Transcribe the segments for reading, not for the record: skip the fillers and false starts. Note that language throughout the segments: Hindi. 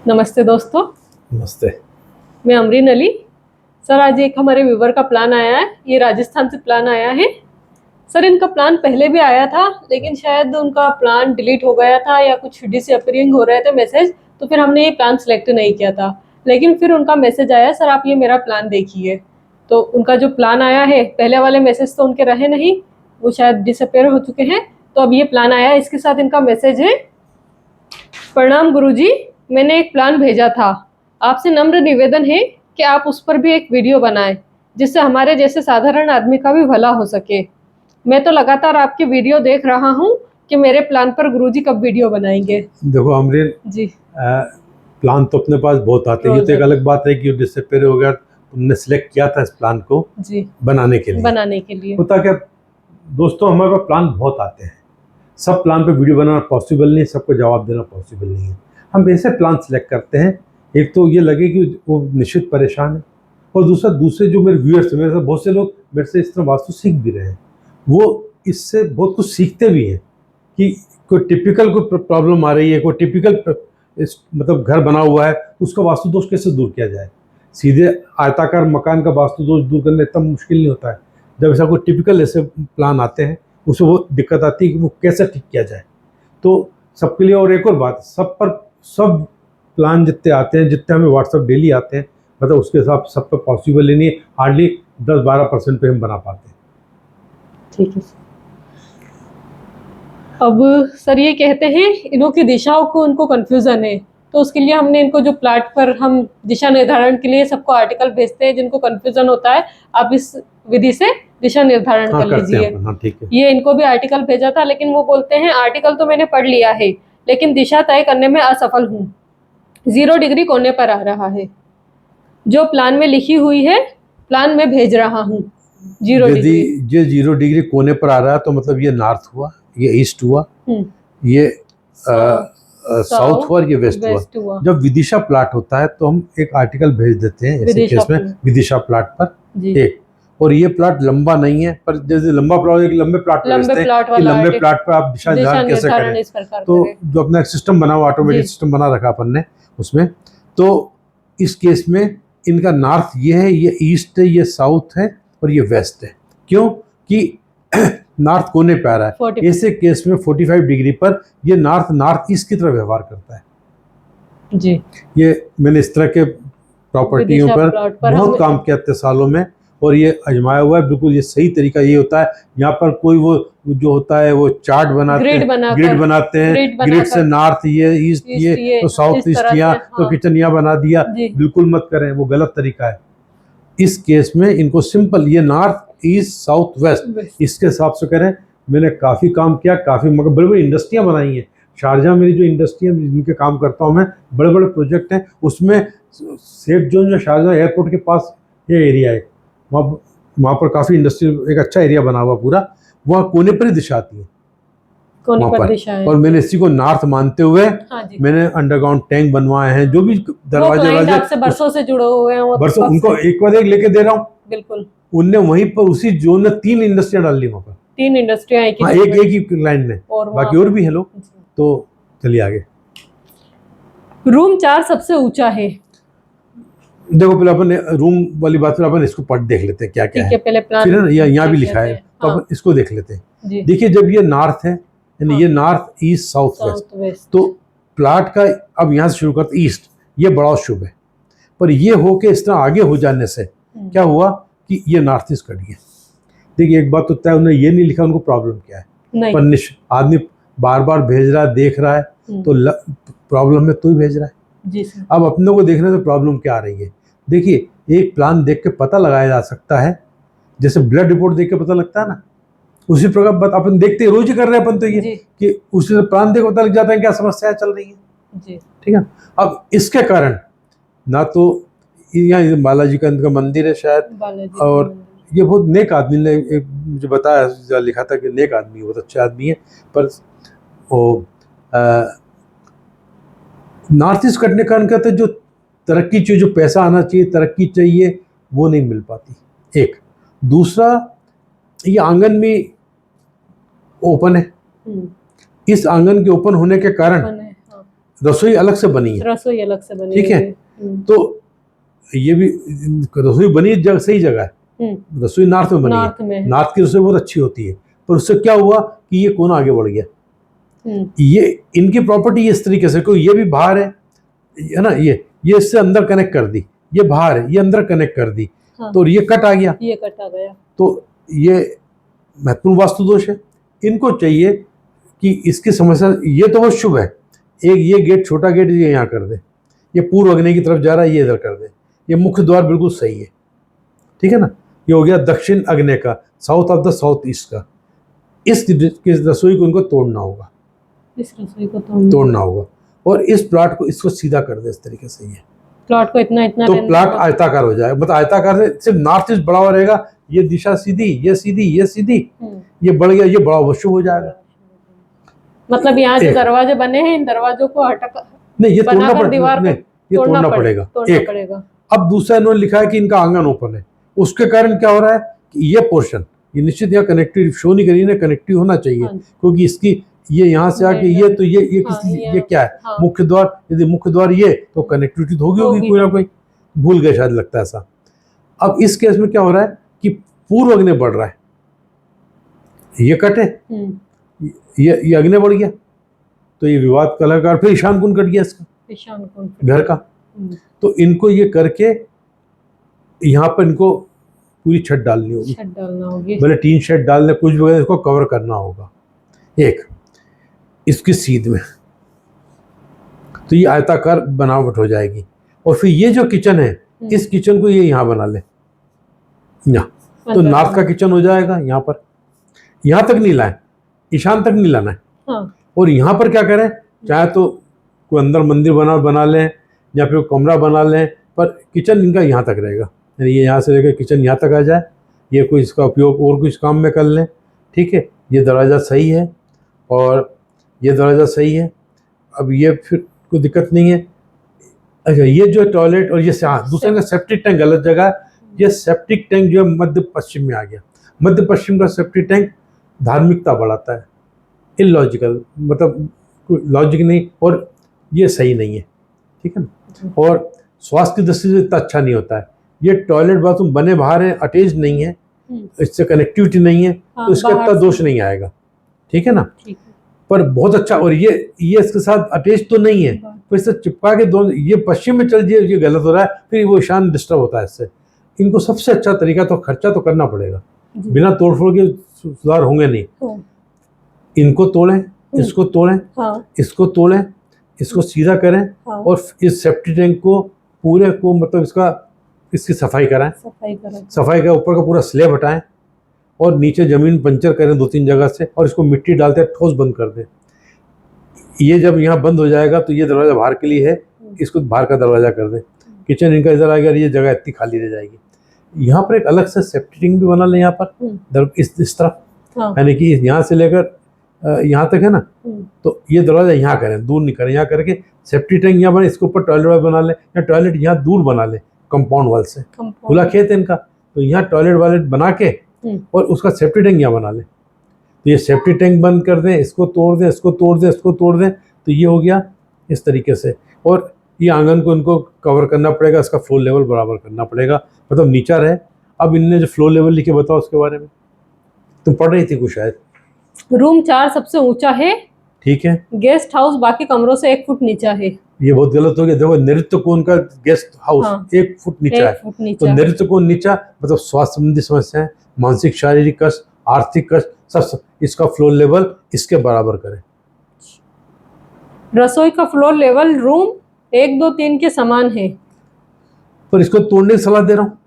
नमस्ते दोस्तों। नमस्ते। मैं अमरीन अली। सर, आज एक हमारे व्यूवर का प्लान आया है। ये राजस्थान से प्लान आया है। सर, इनका प्लान पहले भी आया था, लेकिन शायद उनका प्लान डिलीट हो गया था या कुछ डिसअपीयरिंग हो रहे थे मैसेज, तो फिर हमने ये प्लान सेलेक्ट नहीं किया था। लेकिन फिर उनका मैसेज आया, सर आप ये मेरा प्लान देखिए। तो उनका जो प्लान आया है, पहले वाले मैसेज तो उनके रहे नहीं, वो शायद डिसअपीयर हो चुके हैं। तो अब ये प्लान आया है, इसके साथ इनका मैसेज है। प्रणाम गुरुजी, मैंने एक प्लान भेजा था। आपसे नम्र निवेदन है कि आप उस पर भी एक वीडियो बनाएं, जिससे हमारे जैसे साधारण आदमी का भी भला हो सके। मैं तो लगातार आपकी वीडियो देख रहा हूँ कि मेरे प्लान पर गुरुजी कब वीडियो बनाएंगे। देखो अमरीन, जी। प्लान तो अपने पास बहुत आते हैं। ये तो एक अलग बात है कि डिसअपीयर हो गया, तुमने सिलेक्ट किया था इस प्लान को जी, बनाने के लिए। होता क्या दोस्तों, हमारे पास प्लान बहुत आते हैं। सब प्लान पे वीडियो बनाना पॉसिबल नहीं है, सबको जवाब देना पॉसिबल नहीं है। हम ऐसे प्लान सिलेक्ट करते हैं, एक तो ये लगे कि वो निश्चित परेशान है, और दूसरे जो मेरे व्यूअर्स हैं, मेरे से बहुत से लोग मेरे से इस तरह वास्तु सीख भी रहे हैं। वो इससे बहुत कुछ सीखते भी हैं कि कोई टिपिकल कोई प्रॉब्लम आ रही है, कोई टिपिकल मतलब घर बना हुआ है, उसका वास्तु दोष कैसे दूर किया जाए। सीधे आयताकार मकान का वास्तु दोष दूर करना इतना मुश्किल नहीं होता है। जब ऐसा कोई टिपिकल ऐसे प्लान आते हैं, उसमें वो दिक्कत आती है कि वो कैसे ठीक किया जाए। तो सबके लिए, और एक और बात, सब प्लान जितने आते हैं, जितने हमें व्हाट्सएप डेली आते हैं, मतलब उसके हिसाब सब पे पॉसिबल ही नहीं है। हार्डली 10-12% पे हम बना पाते हैं। ठीक है। अब सर ये कहते हैं इन्हों की दिशाओं को उनको कंफ्यूजन है, तो उसके लिए हमने इनको जो प्लाट पर हम दिशा निर्धारण के लिए सबको आर्टिकल भेजते हैं, जिनको कंफ्यूजन होता है आप इस विधि से दिशा निर्धारण कर लीजिए। हाँ, ठीक है। ये इनको भी आर्टिकल भेजा था, लेकिन वो बोलते हैं आर्टिकल तो मैंने पढ़ लिया है, लेकिन दिशा तय करने में असफल हूँ। 0 डिग्री कोने पर आ रहा है, जो प्लान में लिखी हुई है प्लान में भेज रहा हूँ 0 यदि डिग्री। ये 0 डिग्री कोने पर आ रहा है तो मतलब ये नॉर्थ हुआ, ये ईस्ट हुआ, ये साउथ हुआ, और ये वेस्ट हुआ। जब विदिशा प्लाट होता है तो हम एक आर्टिकल भेज देते हैं ऐसे केस में, विदिशा प्लाट पर एक। और ये प्लाट लंबा नहीं है, पर जैसे लंबा प्लाट, एक लंबे प्लाट पर भेजते हैं कि लंबे प्लाट पर आप दिशा निर्धारण कैसे करें। तो जो अपना सिस्टम बना हुआ, ऑटोमेटिक सिस्टम बना रखा अपन ने उसमें, तो इस केस में इनका नॉर्थ ये है, ये ईस्ट है, ये साउथ है, और ये वेस्ट है। क्यों कि नॉर्थ कोने पे आ रहा है। ऐसे केस में 45 डिग्री पर ये नॉर्थ ईस्ट की तरफ व्यवहार करता है। जी, ये मैंने इस तरह के प्रॉपर्टियों पर बहुत काम किया इतने सालों में, और ये आजमाया हुआ है। बिल्कुल ये सही तरीका ये होता है। यहाँ पर कोई वो जो होता है वो चार्ट बनाते हैं, ग्रिड बनाते हैं, ग्रिड से नॉर्थ ये, ईस्ट ये, तो साउथ ईस्ट यहाँ, तो किचन यहाँ बना दिया। बिल्कुल मत करें, वो गलत तरीका है। इस केस में इनको सिंपल ये नॉर्थ ईस्ट साउथ वेस्ट इसके हिसाब से करें। मैंने काफ़ी काम किया, काफ़ी मगर बड़ी बड़ी इंडस्ट्रियाँ बनाई हैं। शारजाह मेरी जो इंडस्ट्री है जिनके काम करता हूँ मैं, बड़े बड़े प्रोजेक्ट हैं। उसमें सेफ जोन जो शारजाह एयरपोर्ट के पास ये एरिया है, वहाँ पर काफ़ी इंडस्ट्री, एक अच्छा एरिया बना हुआ पूरा, वहाँ कोने पर ही दिशा आती है, कोने पर दिशा है। और मैंने इसी को नॉर्थ मानते हुए मैंने अंडरग्राउंड टैंक बनवाए हैं। जो भी दरवाजे बरसों से जुड़े हुए हैं, बरसों उनको एक बाद एक लेके दे रहा हूँ। बिल्कुल। उनने वहीं पर उसी जोन में 3 इंडस्ट्रियां डाल ली वहाँ पर, 3 इंडस्ट्रियां एक ही लाइन में, बाकी और भी है लोग। तो चलिए आगे। रूम 4 सबसे ऊंचा है। देखो पहले अपन रूम वाली बात पर अपन इसको पढ़ देख लेते हैं क्या क्या है। फिर यहाँ भी लिखा है तो अपन इसको देख लेते हैं। देखिए, जब ये नॉर्थ है, यानी ये नॉर्थ ईस्ट साउथ वेस्ट, तो प्लाट का अब यहाँ से शुरू करते ईस्ट, ये बड़ा शुभ है। पर ये हो के इस तरह आगे हो जाने से क्या हुआ कि ये नॉर्थ ईस्ट कट गया। देखिए, एक बात तो तय, उन्होंने ये नहीं लिखा उनको प्रॉब्लम क्या है, पर आदमी बार बार भेज रहा है, देख रहा है, तो प्रॉब्लम में तो ही भेज रहा है। जी सर। अब अपने को देखने से प्रॉब्लम क्या आ रही है। देखिए, एक प्लान देख के पता लगाया जा सकता है, जैसे ब्लड रिपोर्ट देख के पता लगता है ना, उसी प्रकार अपन देखते रोज ही कर रहे हैं अपन तो ये कि उसी प्लान देख पता लग जाता है क्या समस्या चल रही है। ठीक है। अब इसके कारण ना तो यहाँ बालाजी का मंदिर है शायद, और ये बहुत नेक आदमी ने मुझे बताया, लिखा था कि नेक आदमी, बहुत अच्छे आदमी है, पर वो नॉर्थ ईस्ट कटने का कारण कहते जो तरक्की चाहिए, जो पैसा आना चाहिए, तरक्की चाहिए, वो नहीं मिल पाती। एक दूसरा, ये आंगन में ओपन है। इस आंगन के ओपन होने के कारण रसोई अलग से बनी है, रसोई अलग से बनी ठीक है। तो ये भी रसोई बनी जगह सही जगह है, रसोई नॉर्थ में बनी है, नॉर्थ की रसोई बहुत अच्छी होती है। पर उससे क्या हुआ कि ये कोना आगे बढ़ गया। ये इनकी प्रॉपर्टी इस तरीके से, कोई ये भी बाहर है ना, ये इससे अंदर कनेक्ट कर दी, ये बाहर है, ये अंदर कनेक्ट कर दी, हाँ। तो ये कट आ गया, ये कट आ गया, तो ये महत्वपूर्ण वास्तु दोष है। इनको चाहिए कि इसकी समस्या, ये तो बहुत शुभ है, एक ये गेट, छोटा गेट ये यहाँ कर दे, ये पूर्व अग्नि की तरफ जा रहा है, ये इधर कर दे, ये मुख्य द्वार बिल्कुल सही है, ठीक है ना। ये हो गया दक्षिण अग्नि का, south of the south east का। इस रसोई को इनको तोड़ना होगा, इस रसोई को तोड़ना होगा, और इस प्लॉट को, इसको सीधा कर दे इस तरीके से, ये प्लॉट को इतना तो प्लॉट आयताकार हो जाएगा। मतलब आयताकार से सिर्फ नॉर्थ ईस्ट बड़ा हुआ रहेगा, ये दिशा सीधी, ये सीधी, ये सीधी, ये बढ़ गया, ये बड़ा शुभ हो जाएगा। मतलब यहाँ जो दरवाजे बने हैं, इन दरवाजों को हटा नहीं, ये तोड़ना पड़ेगा, ये तोड़ना पड़ेगा। अब दूसरा इन्होंने लिखा है कि इनका आंगन ओपन है, उसके कारण क्या हो रहा है कि ये पोर्शन, ये निश्चित यहाँ कनेक्टिव शो नहीं करी, कनेक्टिव होना चाहिए, क्योंकि इसकी ये यहाँ से आके ये तो ये ये क्या है, मुख्य द्वार, यदि मुख्य द्वार ये तो कनेक्टिविटी तो होगी कोई ना कोई, भूल गए शायद, लगता है ऐसा। अब इस केस में क्या हो रहा है कि पूर्व अग्नि बढ़ रहा है, ये कटे, ये अग्नि बढ़ गया, तो ये विवाद कलाकार, फिर ईशान कोण कट गया इसका, ईशान कोण घर का। तो इनको ये करके यहाँ पर इनको पूरी छत डालनी होगी, भले टीन शेड डालने, कुछ भी, इसको कवर करना होगा एक इसकी सीध में, तो ये आयताकार बनावट हो जाएगी। और फिर ये जो किचन है, इस किचन को ये यहाँ बना ले, यहाँ तो नॉर्थ का किचन हो जाएगा। यहाँ पर, यहाँ तक नहीं लाए, ईशान तक नहीं लाना है, हाँ। और यहाँ पर क्या करें, चाहे तो कोई अंदर मंदिर बना लें या फिर कमरा बना लें, पर किचन इनका यहाँ तक रहेगा, यानी ये यहाँ से लेकर किचन यहाँ तक आ जाए, ये कोई इसका उपयोग और कुछ काम में कर लें, ठीक है। ये दरवाज़ा सही है और ये दरवाज़ा सही है, अब ये फिर कोई दिक्कत नहीं है। अच्छा, ये जो टॉयलेट और ये दूसरे का सेप्टिक टैंक गलत जगह है, ये सेप्टिक टैंक जो है मध्य पश्चिम में आ गया। मध्य पश्चिम का सेप्टिक टैंक धार्मिकता बढ़ाता है, इलॉजिकल, मतलब लॉजिक नहीं, और ये सही नहीं है, ठीक है ना। और स्वास्थ्य की दृष्टि से इतना अच्छा नहीं होता है। ये टॉयलेट बाथरूम बने बाहर है, अटैच नहीं है, इससे कनेक्टिविटी नहीं है, तो इसका इतना दोष नहीं आएगा, ठीक है ना। पर बहुत अच्छा, और ये इसके साथ अटैच तो नहीं है, तो इससे चिपका के दोनों, ये पश्चिम में चल जाए, ये गलत हो रहा है, फिर वो ईशान डिस्टर्ब होता है इससे। इनको सबसे अच्छा तरीका, तो खर्चा तो करना पड़ेगा, बिना तोड़फोड़ के सुधार होंगे नहीं। इनको तोड़ें, इसको तोड़ें, इसको तोड़ें, इसको सीधा करें, और इस सेप्टिक टैंक को पूरे को, मतलब इसकी सफाई कराएं, सफाई का ऊपर का पूरा स्लैब हटाएं, और नीचे जमीन पंचर करें 2-3 जगह से, और इसको मिट्टी डालते ठोस बंद कर दें। ये जब यहाँ बंद हो जाएगा तो ये दरवाज़ा बाहर के लिए है, इसको बाहर का दरवाज़ा कर दें। किचन इनका इधर आ गया, ये जगह इतनी खाली रह जाएगी। यहाँ पर एक अलग से सेप्टिक टैंक भी बना लें, यहाँ पर इस तरफ, यानी कि यहाँ से लेकर यहाँ तक है ना, तो ये दरवाज़ा यहाँ करें, दूर नहीं करें, यहाँ करके सेप्टिक टैंक यहाँ बने, इसके ऊपर टॉयलेट बना लें, या टॉयलेट यहाँ दूर बना लें कंपाउंड वाल से, खुला खेत है इनका, तो यहाँ टॉयलेट वालेट बना के और उसका सेप्टिक टैंक यहाँ बना लें। तो ये सेप्टिक टैंक बंद कर दें, इसको तोड़ दें, इसको तोड़ दें, इसको तोड़ दें, तो ये हो गया इस तरीके से। और ये आंगन को इनको कवर करना पड़ेगा, इसका फ्लोर लेवल बराबर करना पड़ेगा, मतलब नीचा रहे। अब इनने जो फ्लोर लेवल लिखे, बताओ उसके बारे में, तुम पढ़ रही थी कुछ शायद। रूम 4 सबसे ऊंचा है, ठीक है। गेस्ट हाउस बाकी कमरों से 1 फुट नीचा है। ये बहुत गलत हो गया, देखो नृत्य कोण का गेस्ट हाउस 1 फुट नीचा है, तो नृत्य कोण नीचा मतलब स्वास्थ्य संबंधी समस्याएं, मानसिक शारीरिक कष्ट, आर्थिक कष्ट, सब इसका फ्लोर लेवल इसके बराबर करें। रसोई का फ्लोर लेवल रूम 1, 2, 3 के समान है, पर इसको तोड़ने की सलाह दे रहा हूँ।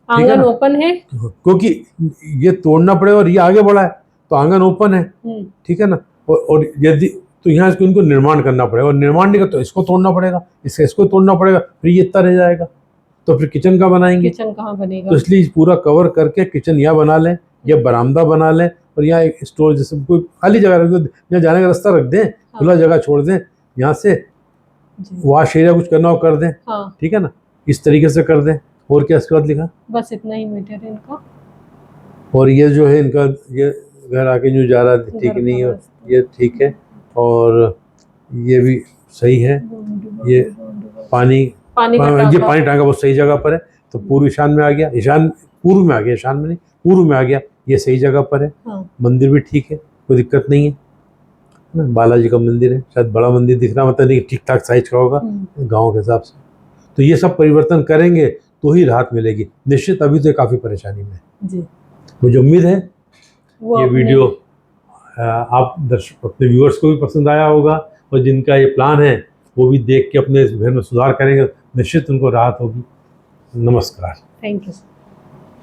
आंगन ओपन है, क्योंकि ये तोड़ना पड़ेगा और ये आगे बढ़ा है, तो आंगन ओपन है, ठीक है ना। और यदि तो यहाँ इनको निर्माण करना पड़ेगा, और निर्माण नहीं कर तो इसको तोड़ना पड़ेगा, इसको तोड़ना पड़ेगा, फिर ये इतना रह जाएगा, तो फिर किचन का बनाएंगे, किचन कहाँ बनेगा। तो इसलिए पूरा कवर करके किचन यहाँ बना लें, या बरामदा बना लें, और यहाँ एक स्टोर जैसे कोई खाली जगह रख दो, यहाँ जाने का रास्ता रख दें, खुला जगह छोड़ दें, यहाँ से वॉश एरिया कुछ करना हो कर दें, ठीक है ना, इस तरीके से कर दें। और क्या इसके बाद लिखा, बस इतना ही मैटर है इनका। और ये जो है इनका, ये घर आके जो जा रहा है ठीक नहीं है, ये ठीक है, और ये भी सही है। ये पानी पानी का ये टांका। पानी टांका बहुत सही जगह पर है। तो पूर्व ईशान में आ गया, ईशान पूर्व में आ गया, ईशान में नहीं, पूर्व में आ गया, ये सही जगह पर है। हाँ। मंदिर भी ठीक है, कोई दिक्कत नहीं है ना। बालाजी का मंदिर है, शायद बड़ा मंदिर दिख रहा, मतलब नहीं ठीक ठाक साइज का होगा गाँव के हिसाब से। तो ये सब परिवर्तन करेंगे तो ही राहत मिलेगी निश्चित। अभी तो काफ़ी परेशानी में जी। मुझे उम्मीद है वो ये आपने- वीडियो आप दर्शक अपने व्यूअर्स को भी पसंद आया होगा, और जिनका ये प्लान है वो भी देख के अपने घर में सुधार करेंगे, निश्चित उनको राहत होगी। नमस्कार। Thank you.